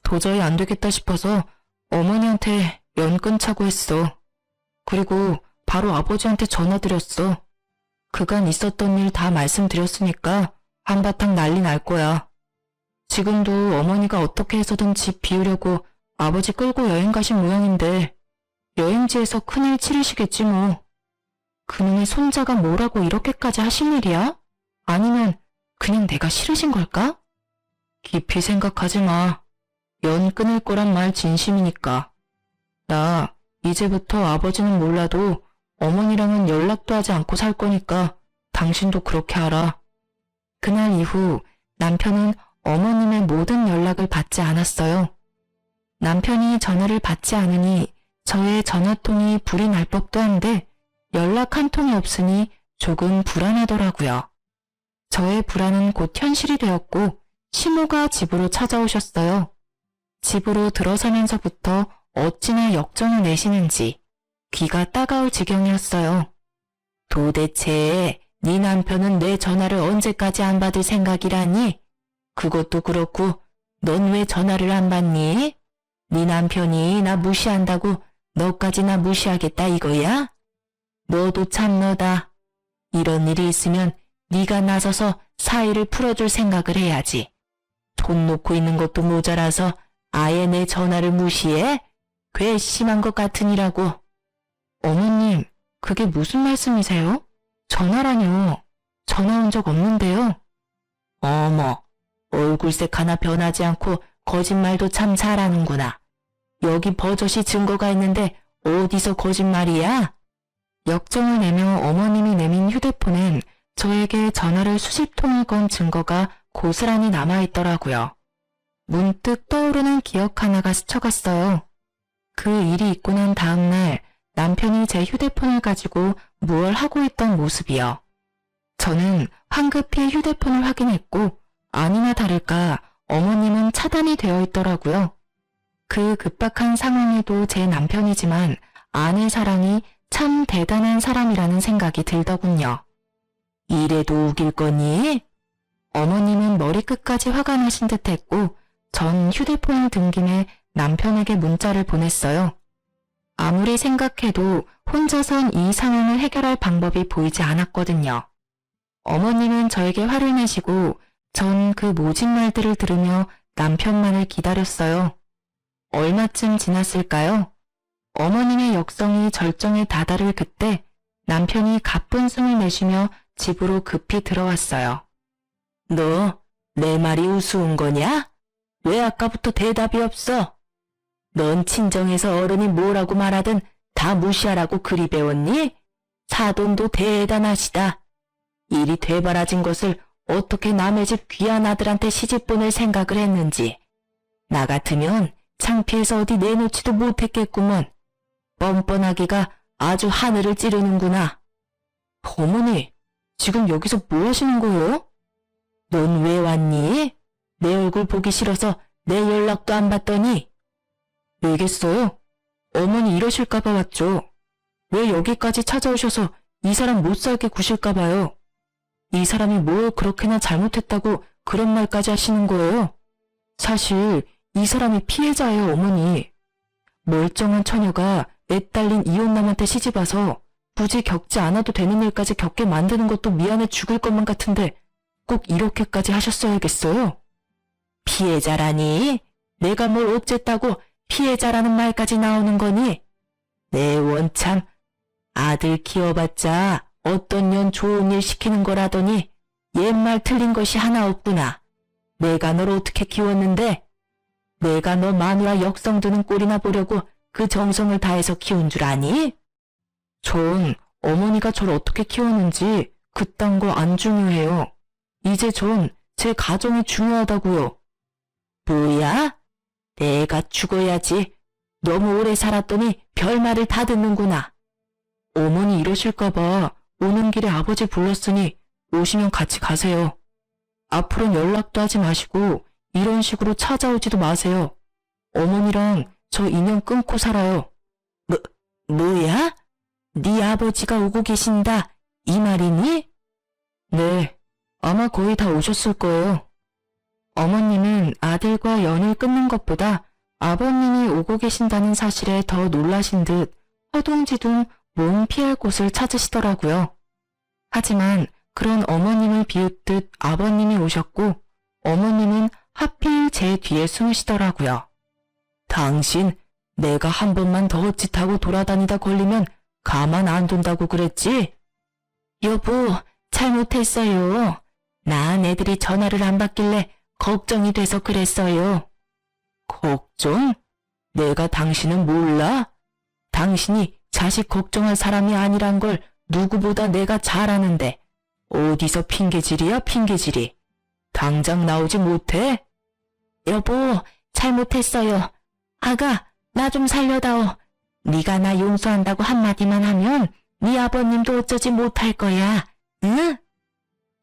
도저히 안 되겠다 싶어서 어머니한테 연 끊자고 했어. 그리고 바로 아버지한테 전화드렸어. 그간 있었던 일 다 말씀드렸으니까 한바탕 난리 날 거야. 지금도 어머니가 어떻게 해서든 집 비우려고 아버지 끌고 여행 가신 모양인데 여행지에서 큰일 치르시겠지 뭐. 그놈의 손자가 뭐라고 이렇게까지 하실 일이야? 아니면 그냥 내가 싫으신 걸까? 깊이 생각하지 마. 연 끊을 거란 말 진심이니까. 나 이제부터 아버지는 몰라도 어머니랑은 연락도 하지 않고 살 거니까 당신도 그렇게 알아. 그날 이후 남편은 어머님의 모든 연락을 받지 않았어요. 남편이 전화를 받지 않으니 저의 전화통이 불이 날 법도 한데 연락 한 통이 없으니 조금 불안하더라고요. 저의 불안은 곧 현실이 되었고 시모가 집으로 찾아오셨어요. 집으로 들어서면서부터 어찌나 역정을 내시는지 귀가 따가울 지경이었어요. 도대체 네 남편은 내 전화를 언제까지 안 받을 생각이라니? 그것도 그렇고 넌 왜 전화를 안 받니? 네 남편이 나 무시한다고 너까지 나 무시하겠다 이거야? 너도 참 너다. 이런 일이 있으면 네가 나서서 사이를 풀어줄 생각을 해야지. 돈 놓고 있는 것도 모자라서 아예 내 전화를 무시해? 괘씸한 것 같으니라고. 어머님, 그게 무슨 말씀이세요? 전화라뇨. 전화 온 적 없는데요. 어머, 얼굴색 하나 변하지 않고 거짓말도 참 잘하는구나. 여기 버젓이 증거가 있는데 어디서 거짓말이야? 역정을 내며 어머님이 내민 휴대폰엔 저에게 전화를 수십 통을 건 증거가 고스란히 남아있더라고요. 문득 떠오르는 기억 하나가 스쳐갔어요. 그 일이 있고 난 다음날 남편이 제 휴대폰을 가지고 무얼 하고 있던 모습이요. 저는 황급히 휴대폰을 확인했고 아니나 다를까 어머님은 차단이 되어 있더라고요. 그 급박한 상황에도 제 남편이지만 아내 사랑이 참 대단한 사람이라는 생각이 들더군요. 이래도 우길 거니? 어머님은 머리끝까지 화가 나신 듯했고 전 휴대폰을 든 김에 남편에게 문자를 보냈어요. 아무리 생각해도 혼자선 이 상황을 해결할 방법이 보이지 않았거든요. 어머님은 저에게 화를 내시고 전 그 모진 말들을 들으며 남편만을 기다렸어요. 얼마쯤 지났을까요? 어머님의 역성이 절정에 다다를 그때 남편이 가쁜 숨을 내쉬며 집으로 급히 들어왔어요. 너 내 말이 우스운 거냐? 왜 아까부터 대답이 없어? 넌 친정에서 어른이 뭐라고 말하든 다 무시하라고 그리 배웠니? 사돈도 대단하시다. 일이 되바라진 것을 어떻게 남의 집 귀한 아들한테 시집 보낼 생각을 했는지. 나 같으면 창피해서 어디 내놓지도 못했겠구먼. 뻔뻔하기가 아주 하늘을 찌르는구나. 어머니, 지금 여기서 뭐 하시는 거예요? 넌 왜 왔니? 내 얼굴 보기 싫어서 내 연락도 안 받더니. 왜겠어요? 어머니 이러실까봐 왔죠. 왜 여기까지 찾아오셔서 이 사람 못 살게 구실까봐요. 이 사람이 뭘 그렇게나 잘못했다고 그런 말까지 하시는 거예요? 사실 이 사람이 피해자예요, 어머니. 멀쩡한 처녀가 애 딸린 이혼남한테 시집와서 굳이 겪지 않아도 되는 일까지 겪게 만드는 것도 미안해 죽을 것만 같은데 꼭 이렇게까지 하셨어야겠어요? 피해자라니? 내가 뭘 어쨌다고 피해자라는 말까지 나오는 거니? 내 원참 아들 키워봤자 어떤 년 좋은 일 시키는 거라더니 옛말 틀린 것이 하나 없구나. 내가 널 어떻게 키웠는데? 내가 너 마누라 역성 드는 꼴이나 보려고 그 정성을 다해서 키운 줄 아니? 전 어머니가 절 어떻게 키웠는지 그딴 거 안 중요해요. 이제 전 제 가정이 중요하다고요. 뭐야? 내가 죽어야지. 너무 오래 살았더니 별말을 다 듣는구나. 어머니 이러실까봐 오는 길에 아버지 불렀으니 오시면 같이 가세요. 앞으로는 연락도 하지 마시고 이런 식으로 찾아오지도 마세요. 어머니랑 저 인연 끊고 살아요. 뭐야? 네 아버지가 오고 계신다. 이 말이니? 네, 아마 거의 다 오셨을 거예요. 어머님은 아들과 연을 끊는 것보다 아버님이 오고 계신다는 사실에 더 놀라신 듯 허둥지둥 몸 피할 곳을 찾으시더라고요. 하지만 그런 어머님을 비웃듯 아버님이 오셨고 어머님은 하필 제 뒤에 숨으시더라고요. 당신 내가 한 번만 더 헛짓하고 돌아다니다 걸리면 가만 안 둔다고 그랬지? 여보, 잘못했어요. 난 애들이 전화를 안 받길래 걱정이 돼서 그랬어요. 걱정? 내가 당신은 몰라? 당신이 자식 걱정할 사람이 아니란 걸 누구보다 내가 잘 아는데 어디서 핑계질이야 핑계질이. 당장 나오지 못해? 여보, 잘못했어요. 아가, 나 좀 살려다오. 네가 나 용서한다고 한마디만 하면 네 아버님도 어쩌지 못할 거야. 응?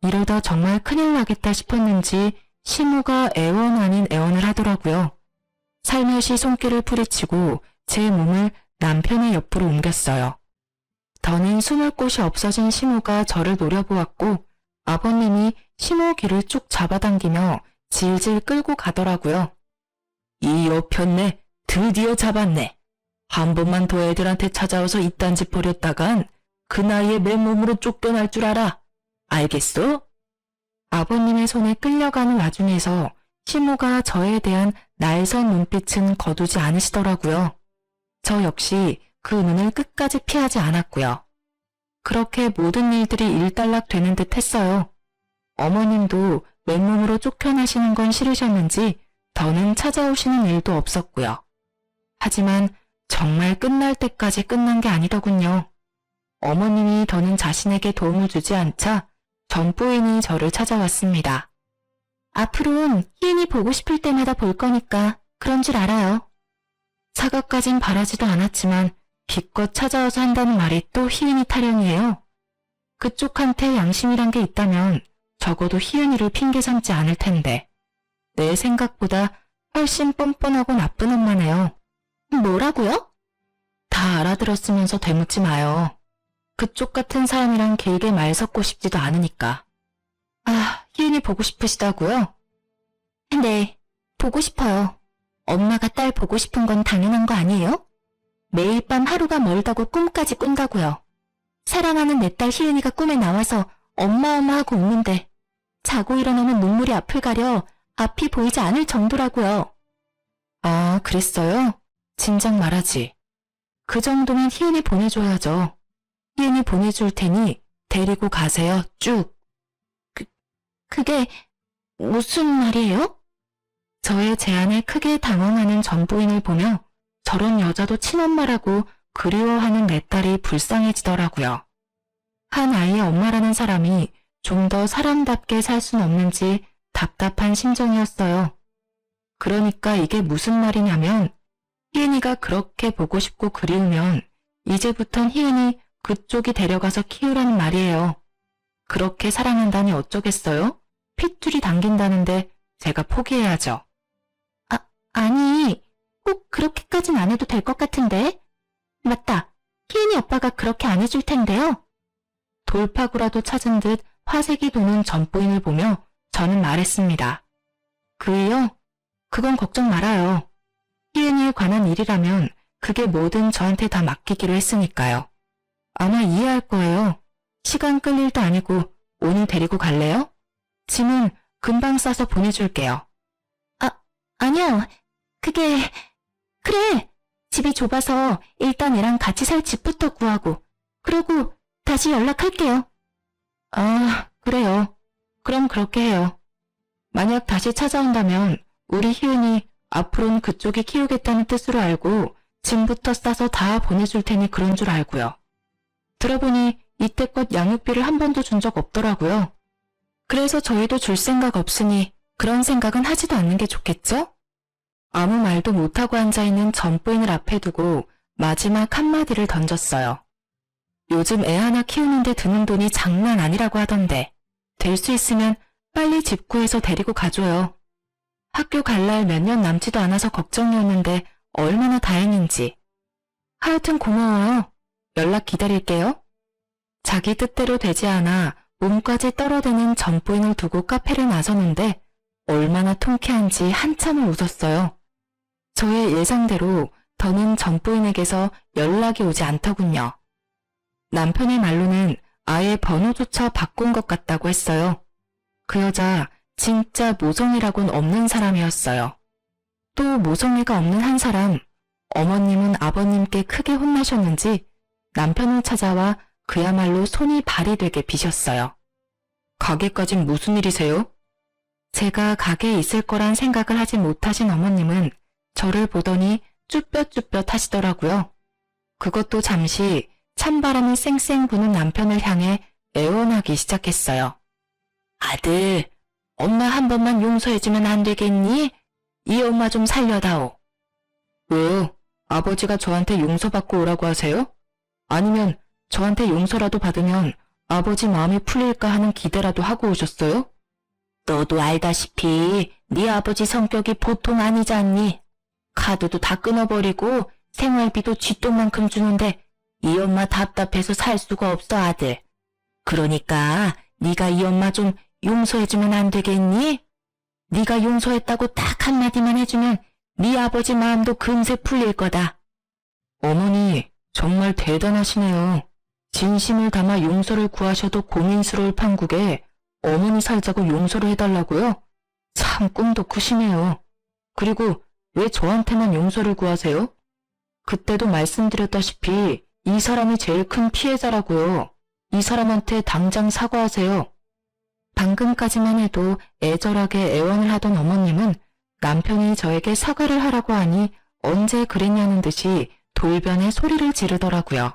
이러다 정말 큰일 나겠다 싶었는지 시무가 애원 아닌 애원을 하더라고요. 살며시 손길을 뿌리치고 제 몸을 남편의 옆으로 옮겼어요. 더는 숨을 곳이 없어진 시무가 저를 노려보았고 아버님이 시무 귀를 쭉 잡아당기며 질질 끌고 가더라고요. 이 여편네 드디어 잡았네. 한 번만 더 애들한테 찾아와서 이딴 짓 벌였다간 그 나이에 맨몸으로 쫓겨날 줄 알아. 알겠소? 아버님의 손에 끌려가는 와중에서 시모가 저에 대한 날선 눈빛은 거두지 않으시더라고요. 저 역시 그 눈을 끝까지 피하지 않았고요. 그렇게 모든 일들이 일단락 되는 듯 했어요. 어머님도 맨몸으로 쫓겨나시는 건 싫으셨는지 더는 찾아오시는 일도 없었고요. 하지만 정말 끝날 때까지 끝난 게 아니더군요. 어머님이 더는 자신에게 도움을 주지 않자 전 부인이 저를 찾아왔습니다. 앞으로는 희은이 보고 싶을 때마다 볼 거니까 그런 줄 알아요. 사과까진 바라지도 않았지만 기껏 찾아와서 한다는 말이 또 희은이 타령이에요. 그쪽한테 양심이란 게 있다면 적어도 희은이를 핑계 삼지 않을 텐데 내 생각보다 훨씬 뻔뻔하고 나쁜 엄마네요. 뭐라고요? 다 알아들었으면서 되묻지 마요. 그쪽 같은 사람이랑 길게 말 섞고 싶지도 않으니까. 아, 희은이 보고 싶으시다고요? 네, 보고 싶어요. 엄마가 딸 보고 싶은 건 당연한 거 아니에요? 매일 밤 하루가 멀다고 꿈까지 꾼다고요. 사랑하는 내 딸 희은이가 꿈에 나와서 엄마 하고 웃는데 자고 일어나면 눈물이 앞을 가려 앞이 보이지 않을 정도라고요. 아, 그랬어요? 진작 말하지. 그 정도면 희은이 보내줘야죠. 희은이 보내줄 테니 데리고 가세요, 쭉. 그게 무슨 말이에요? 저의 제안에 크게 당황하는 전 부인을 보며 저런 여자도 친엄마라고 그리워하는 내 딸이 불쌍해지더라고요. 한 아이의 엄마라는 사람이 좀 더 사람답게 살 순 없는지 답답한 심정이었어요. 그러니까 이게 무슨 말이냐면 희은이가 그렇게 보고 싶고 그리우면 이제부턴 희은이 그쪽이 데려가서 키우라는 말이에요. 그렇게 사랑한다니 어쩌겠어요? 핏줄이 당긴다는데 제가 포기해야죠. 아니, 꼭 그렇게까진 안 해도 될 것 같은데. 맞다, 희은이 오빠가 그렇게 안 해줄 텐데요. 돌파구라도 찾은 듯 화색이 도는 전부인을 보며 저는 말했습니다. 그이요? 그건 걱정 말아요. 희은이에 관한 일이라면 그게 뭐든 저한테 다 맡기기로 했으니까요. 아마 이해할 거예요. 시간 끌 일도 아니고 오늘 데리고 갈래요? 짐은 금방 싸서 보내줄게요. 아니요. 그래. 집이 좁아서 일단 얘랑 같이 살 집부터 구하고 그러고 다시 연락할게요. 아, 그래요. 그럼 그렇게 해요. 만약 다시 찾아온다면 우리 희은이 앞으로는 그쪽이 키우겠다는 뜻으로 알고 짐부터 싸서 다 보내줄 테니 그런 줄 알고요. 들어보니 이때껏 양육비를 한 번도 준 적 없더라고요. 그래서 저희도 줄 생각 없으니 그런 생각은 하지도 않는 게 좋겠죠? 아무 말도 못하고 앉아있는 전부인을 앞에 두고 마지막 한마디를 던졌어요. 요즘 애 하나 키우는데 드는 돈이 장난 아니라고 하던데 될 수 있으면 빨리 집 구해서 데리고 가줘요. 학교 갈 날 몇 년 남지도 않아서 걱정이었는데 얼마나 다행인지. 하여튼 고마워요. 연락 기다릴게요. 자기 뜻대로 되지 않아 몸까지 떨어대는 전부인을 두고 카페를 나서는데 얼마나 통쾌한지 한참을 웃었어요. 저의 예상대로 더는 전부인에게서 연락이 오지 않더군요. 남편의 말로는 아예 번호조차 바꾼 것 같다고 했어요. 그 여자 진짜 모성애라곤 없는 사람이었어요. 또 모성애가 없는 한 사람, 어머님은 아버님께 크게 혼나셨는지 남편을 찾아와 그야말로 손이 발이 되게 비셨어요. 가게까진 무슨 일이세요? 제가 가게에 있을 거란 생각을 하지 못하신 어머님은 저를 보더니 쭈뼛쭈뼛 하시더라고요. 그것도 잠시 찬바람이 쌩쌩 부는 남편을 향해 애원하기 시작했어요. 아들, 엄마 한 번만 용서해주면 안 되겠니? 이 엄마 좀 살려다오. 왜요? 아버지가 저한테 용서받고 오라고 하세요? 아니면 저한테 용서라도 받으면 아버지 마음이 풀릴까 하는 기대라도 하고 오셨어요? 너도 알다시피 네 아버지 성격이 보통 아니지 않니? 카드도 다 끊어버리고 생활비도 쥐똥만큼 주는데 이 엄마 답답해서 살 수가 없어 아들. 그러니까 네가 이 엄마 좀 용서해주면 안 되겠니? 네가 용서했다고 딱 한마디만 해주면 네 아버지 마음도 금세 풀릴 거다. 어머니 정말 대단하시네요. 진심을 담아 용서를 구하셔도 고민스러울 판국에 어머니 살자고 용서를 해달라고요? 참 꿈도 크시네요. 그리고 왜 저한테만 용서를 구하세요? 그때도 말씀드렸다시피 이 사람이 제일 큰 피해자라고요. 이 사람한테 당장 사과하세요. 방금까지만 해도 애절하게 애원을 하던 어머님은 남편이 저에게 사과를 하라고 하니 언제 그랬냐는 듯이 돌변에 소리를 지르더라고요.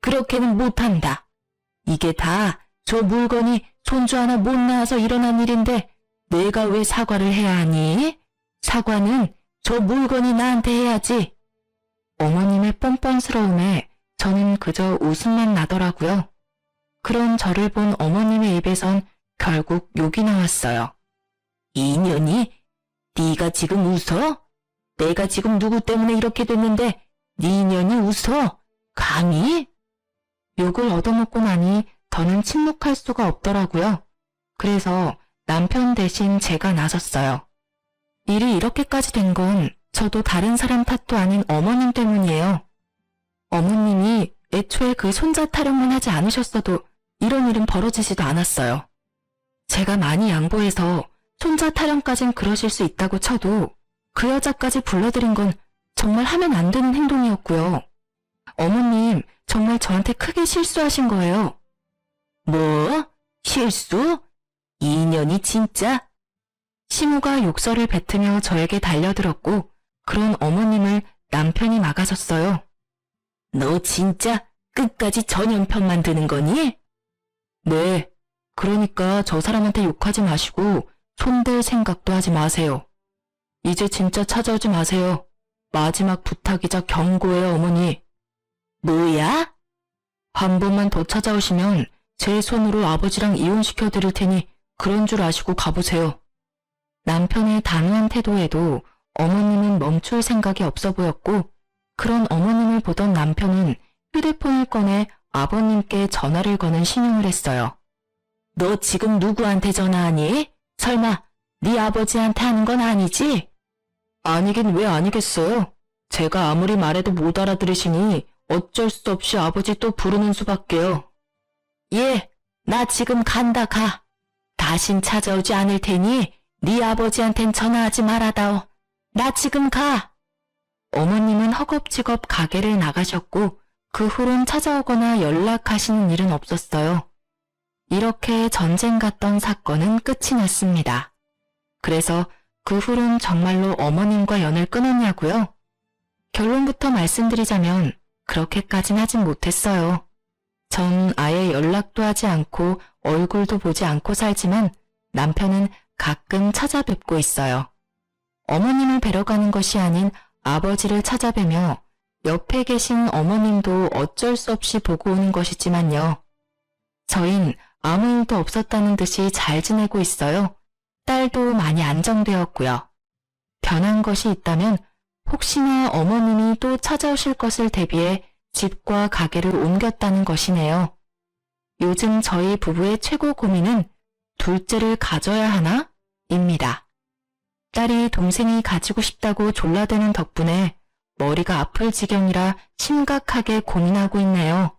그렇게는 못한다. 이게 다 저 물건이 손주 하나 못 낳아서 일어난 일인데 내가 왜 사과를 해야 하니? 사과는 저 물건이 나한테 해야지. 어머님의 뻔뻔스러움에 저는 그저 웃음만 나더라고요. 그런 저를 본 어머님의 입에선 결국 욕이 나왔어요. 이년이? 네가 지금 웃어? 내가 지금 누구 때문에 이렇게 됐는데 네 년이 웃어? 감히? 욕을 얻어먹고 나니 더는 침묵할 수가 없더라고요. 그래서 남편 대신 제가 나섰어요. 일이 이렇게까지 된 건 저도 다른 사람 탓도 아닌 어머님 때문이에요. 어머님이 애초에 그 손자 타령만 하지 않으셨어도 이런 일은 벌어지지도 않았어요. 제가 많이 양보해서 손자 타령까진 그러실 수 있다고 쳐도 그 여자까지 불러들인 건 정말 하면 안 되는 행동이었고요. 어머님 정말 저한테 크게 실수하신 거예요. 뭐? 실수? 이년이 진짜? 시무가 욕설을 뱉으며 저에게 달려들었고 그런 어머님을 남편이 막아섰어요. 너 진짜 끝까지 전연편만 드는 거니? 네, 그러니까 저 사람한테 욕하지 마시고 손댈 생각도 하지 마세요. 이제 진짜 찾아오지 마세요. 마지막 부탁이자 경고예요, 어머니. 뭐야? 한 번만 더 찾아오시면 제 손으로 아버지랑 이혼시켜 드릴 테니 그런 줄 아시고 가보세요. 남편의 단호한 태도에도 어머님은 멈출 생각이 없어 보였고 그런 어머님을 보던 남편은 휴대폰을 꺼내 아버님께 전화를 거는 신용을 했어요. 너 지금 누구한테 전화하니? 설마 네 아버지한테 하는 건 아니지? 아니긴 왜 아니겠어요. 제가 아무리 말해도 못 알아들으시니 어쩔 수 없이 아버지 또 부르는 수밖에요. 예, 나 지금 간다 가. 다신 찾아오지 않을 테니 네 아버지한텐 전화하지 말아다오. 나 지금 가. 어머님은 허겁지겁 가게를 나가셨고 그 후론 찾아오거나 연락하시는 일은 없었어요. 이렇게 전쟁 같던 사건은 끝이 났습니다. 그래서 그 후론 정말로 어머님과 연을 끊었냐고요? 결론부터 말씀드리자면 그렇게까진 하진 못했어요. 전 아예 연락도 하지 않고 얼굴도 보지 않고 살지만 남편은 가끔 찾아뵙고 있어요. 어머님을 뵈러 가는 것이 아닌 아버지를 찾아뵈며 옆에 계신 어머님도 어쩔 수 없이 보고 오는 것이지만요. 저흰 아무 일도 없었다는 듯이 잘 지내고 있어요. 딸도 많이 안정되었고요. 변한 것이 있다면 혹시나 어머님이 또 찾아오실 것을 대비해 집과 가게를 옮겼다는 것이네요. 요즘 저희 부부의 최고 고민은 둘째를 가져야 하나? 입니다. 딸이 동생이 가지고 싶다고 졸라대는 덕분에 머리가 아플 지경이라 심각하게 고민하고 있네요.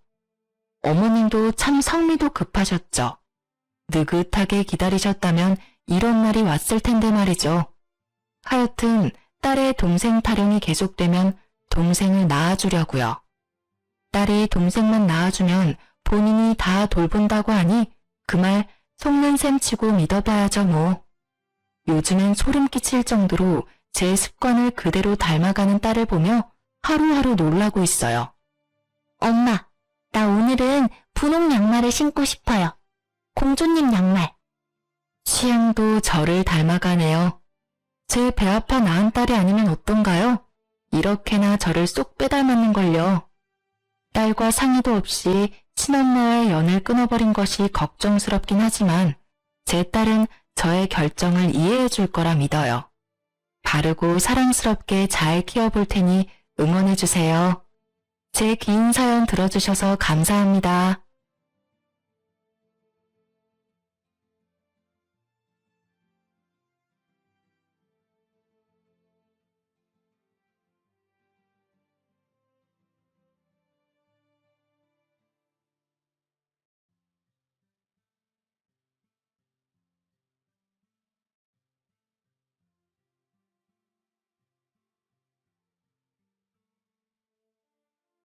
어머님도 참 성미도 급하셨죠. 느긋하게 기다리셨다면 이런 날이 왔을 텐데 말이죠. 하여튼 딸의 동생 타령이 계속되면 동생을 낳아주려고요. 딸이 동생만 낳아주면 본인이 다 돌본다고 하니 그 말 속는 셈 치고 믿어봐야죠 뭐. 요즘엔 소름 끼칠 정도로 제 습관을 그대로 닮아가는 딸을 보며 하루하루 놀라고 있어요. 엄마, 나 오늘은 분홍 양말을 신고 싶어요. 공주님 양말. 취향도 저를 닮아가네요. 제 배 아파 낳은 딸이 아니면 어떤가요? 이렇게나 저를 쏙 빼닮았는걸요. 딸과 상의도 없이 친엄마와의 연을 끊어버린 것이 걱정스럽긴 하지만 제 딸은 저의 결정을 이해해 줄 거라 믿어요. 바르고 사랑스럽게 잘 키워볼 테니 응원해 주세요. 제 긴 사연 들어주셔서 감사합니다.